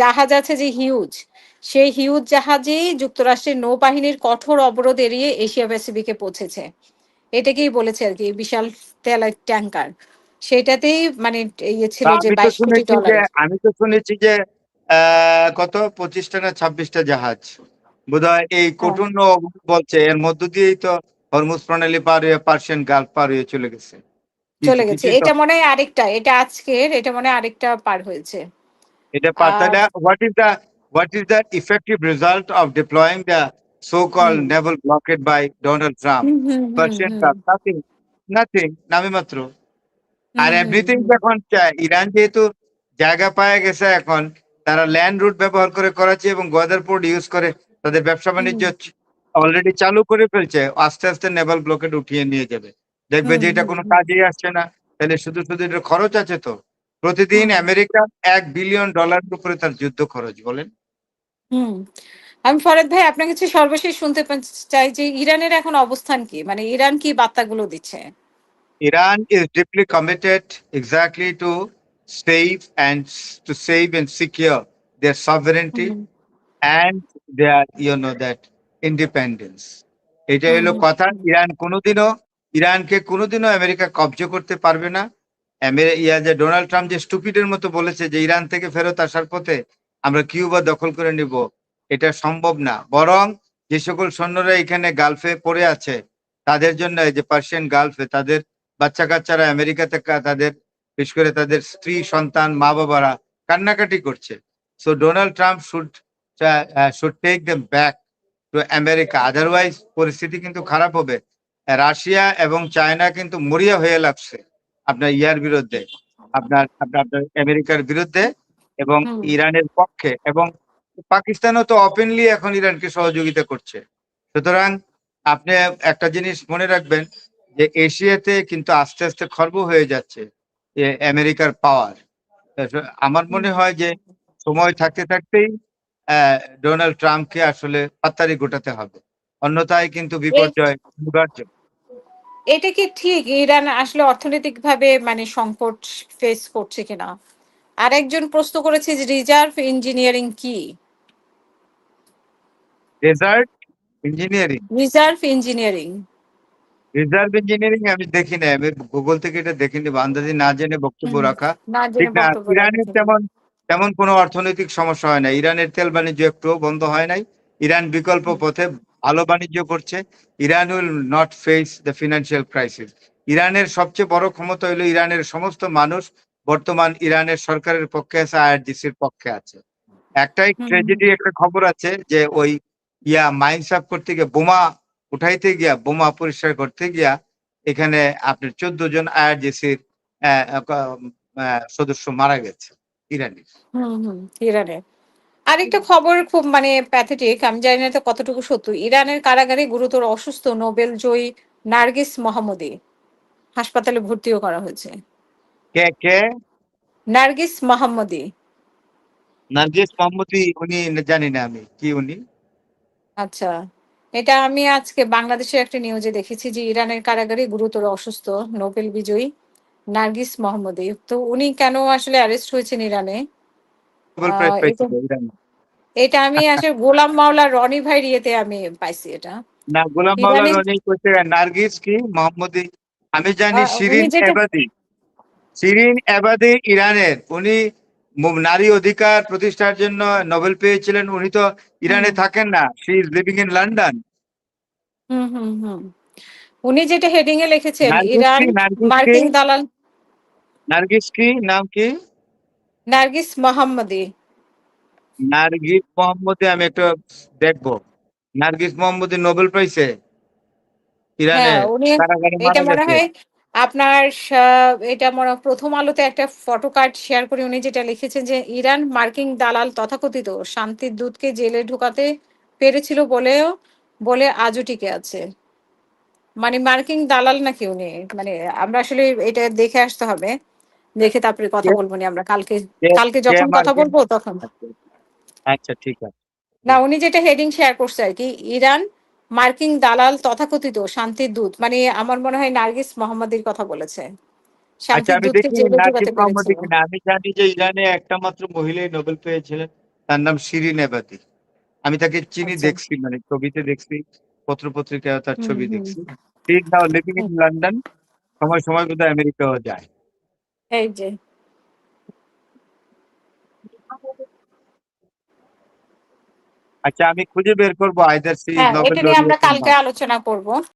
জাহাজ আছে যে হিউজ, সেই হিউজ জাহাজেই যুক্তরাষ্ট্রের নৌবাহিনীর কঠোর অবরোধ এড়িয়ে এশিয়া প্যাসিফিকে পৌঁছেছে। এটাকেই বলেছে আর কি, বিশাল তেলের ট্যাঙ্কার। সেটাতেই মানে ইয়ে তা ছিল যে আমি তো 22 কোটি শুনেছি যে ডলারের। কত 25টা না 26টা জাহাজ বোধহয় এই হ্যাঁ, কঠোর অবরোধ বলছে, এর মধ্য দিয়েই তো হরমুজ প্রণালী পার হয়ে পার্সিয়ান গালফ পার হয়ে চলে গেছে। চলে গেছে। কিছুই তো এটা মনে হয় আরেকটা, এটা আজকের, এটা মনে হয় আরেকটা পার হয়েছে। এটা আর তাহলে what is the effective result of deploying the so-called hmm, naval blockade by Donald Trump? Hmm, hmm, hmm, Persian hmm, Gulf, nothing, নামে মাত্র। আর হুম, হুম, এভরিথিং হুম, এখন ইরান যেহেতু জায়গা পায় গেছে, এখন তারা ল্যান্ড রুট ব্যবহার করে করাচি এবং গোয়াদার পোর্ট ইউজ করে তাদের ব্যবসা বাণিজ্য হুম, অলরেডি চালু করে ফেলছে। আস্তে আস্তে নেভাল ব্লকেড উঠিয়ে নিয়ে যাবে, দেখবে হুম, যে এটা হুম, কোনো হুম, কাজেই আসছে না। তাহলে শুধু শুধু এটা খরচ আছে তো। প্রতিদিন হুম, আমেরিকা $1 বিলিয়ন উপরে তার যুদ্ধ খরচ, বলেন। হুম। আমি ফরাদ ভাই আপনার কাছে সর্বশেষ শুনতে চাই যে ইরানের এখন অবস্থান কি? মানে ইরান কি বার্তাগুলো দিচ্ছে? Iran is deeply committed exactly to save and secure their sovereignty hmm, and their that independence. এটা হুম, হলো হুম, কথা। হুম, ইরানকে কোনোদিনও আমেরিকা কব্জা করতে পারবে না। যে ডোনাল্ড ট্রাম্প যে স্টুপিডের মতো বলেছে যে ইরান থেকে ফেরত আসার পথে আমরা কিউবা দখল করে নিব, এটা সম্ভব না। বরং যে সকল সৈন্যরা এখানে গালফে পড়ে আছে তাদের জন্য, এই যে পার্সিয়ান গালফে তাদের বাচ্চা কাচ্চারা আমেরিকাতে তাদের বিশেষ করে তাদের স্ত্রী সন্তান মা বাবারা কান্নাকাটি করছে। So Donald Trump should take them back to America, otherwise পরিস্থিতি কিন্তু খারাপ হবে। রাশিয়া এবং চায়না কিন্তু মরিয়া হয়ে লাগছে আপনার ইয়ার বিরুদ্ধে, আপনার আমেরিকার বিরুদ্ধে এবং হুম। ইরানের পক্ষে, এবং পাকিস্তানও তো ওপেনলি এখন ইরানকে সহযোগিতা করছে। সুতরাং আপনি একটা জিনিস মনে রাখবেন যে এশিয়াতে কিন্তু আস্তে আস্তে খর্ব হয়ে যাচ্ছে আমেরিকার পাওয়ার। আমার হুম। মনে হয় যে সময় থাকতে থাকতেই ডোনাল্ড ট্রাম্পকে আসলে পাত্তারি গোটাতে হবে, অন্যথায় কিন্তু এই বিপর্যয় অনিবার্য। এটা কি ঠিক ইরান আসলে অর্থনৈতিকভাবে মানে সংকট ফেস করছে কিনা? আরেকজন প্রশ্ন করেছে যে রিজার্ভ ইঞ্জিনিয়ারিং কি? Desert engineering, reserve engineering. Reserve engineering আমি দেখি না, আমি গুগল থেকে এটা দেখিনি, আন্দাজি না জেনে বক্তব্য হুম, রাখা না ঠিক জেনে না। বক্তব্য ইরানের রাখছেন। তেমন তেমন কোনো অর্থনৈতিক সমস্যা হয় না, ইরানের তেল বাণিজ্য একটুও বন্ধ হয় নাই। ইরান বিকল্প হুম, পথে ভালো বাণিজ্য করছে। Iran will not face the financial crisis. ইরানের সবচেয়ে বড় ক্ষমতা হলো ইরানের সমস্ত মানুষ বর্তমান ইরানের সরকারের পক্ষে আছে, আইআরজিসির পক্ষে আছে। একটাই হুম, ট্র্যাজেডি, একটা খবর আছে যে ওই মাইন্স আপ করতে গিয়ে বোমা উঠাইতে গিয়া, বোমা পরিষ্কার করতে গিয়া এখানে আপনার 14 জন আইআরজিসির সদস্য মারা গেছে, ইরানি। হুম, হুম, ইরানের। আরেকটা খবর খুব মানে প্যাথেটিক, আমি জানি না এটা কতটুকু সত্য। ইরানের কারাগারে গুরুতর অসুস্থ নোবেল জয়ী নার্গিস মোহাম্মদী হাসপাতালে ভর্তিও করা হয়েছে। কে কে? নার্গিস মোহাম্মদী। নার্গিস মোহাম্মদী, উনি জানি না আমি কি উনি। আচ্ছা। এটা আমি আজকে বাংলাদেশের একটা নিউজে দেখেছি যে ইরানের কারাগারে গুরুতর অসুস্থ নোবেল বিজয়ী নার্গিস মোহাম্মদী। তো উনি কেন আসলে অ্যারেস্ট হয়েছেন ইরানে? নোবেল প্রাইজ এটা পাইছিল ইরানি। এটা আমি আসলে গোলাম মাওলা রনি ভাইয়ের ইয়েতে আমি পাইছি এটা। না, গোলাম মাওলা ইরানি রনি করছে। নার্গিস কি মোহাম্মদী আমি জানি, উনি শিরিন যেটা এবাদি। শিরিন এবাদি ইরানের, উনি নারী অধিকার প্রতিষ্ঠার জন্য নোবেল পেয়েছিলেন। উনি তো হুম, ইরানে থাকেন না, she is living in London. Hmm, hmm, hmm. উনি যেটা হেডিং এ লিখেছেন নার্গিস ইরান কি? নার্গিস কি? মার্কিন দালাল নার্গিস কি নাম কি? নার্গিস মোহাম্মদী। নার্গিস মোহাম্মদী, আমি একটু দেখবো। নার্গিস মোহাম্মদী নোবেল পাইছে, ইরানে হ্যাঁ, উনি কারাগারে এটা মারা মনে গেছে। হয় আপনার এটা মনে প্রথম আলোতে একটা ফটো কার্ড শেয়ার করে উনি যেটা লিখেছেন যে ইরান মার্কিন দালাল তথাকথিত শান্তির দূতকে জেলে ঢোকাতে পেরেছিল বলে আজও টিকে আছে। মানে মার্কিন দালাল নাকি উনি? মানে আমরা আসলে এটা দেখে আসতে হবে। দেখে তারপরে কথা কে বলবো নি আমরা কালকে। কে কালকে কে যখন কথা মার্কিন? বলবো তখন। আচ্ছা, আচ্ছা, ঠিক আছে। না, উনি যেটা হেডিং শেয়ার করছে আর কি, ইরান মার্কিন দালাল তথাকথিত শান্তির দূত, মানে আমার মনে হয় নার্গিস মোহাম্মদীর কথা বলেছে। আচ্ছা, শান্তির আমি দূতকে দেখি জেলে নাজিব ঢোকাতে মোহাম্মদ পেরেছিল। কিনা। আমি জানি যে ইরানে একটা মাত্র মহিলাই নোবেল পেয়েছিলেন, তার নাম শিরিন এবাদি। আমি তাকে চিনি, আচ্ছা। দেখছি, মানে ছবিতে দেখছি, পত্র পত্রিকায় তার হুম ছবি হুম দেখছি। He is now living hmm. In London. সময় সময় বোধহয় আমেরিকাও যায়। এই যে, আচ্ছা, আমি খুঁজে বের করবো আইদার সি ইজ হ্যাঁ, নোবেল এটা নিয়ে আমরা লরিয়েট অর কালকে নট। আলোচনা করব।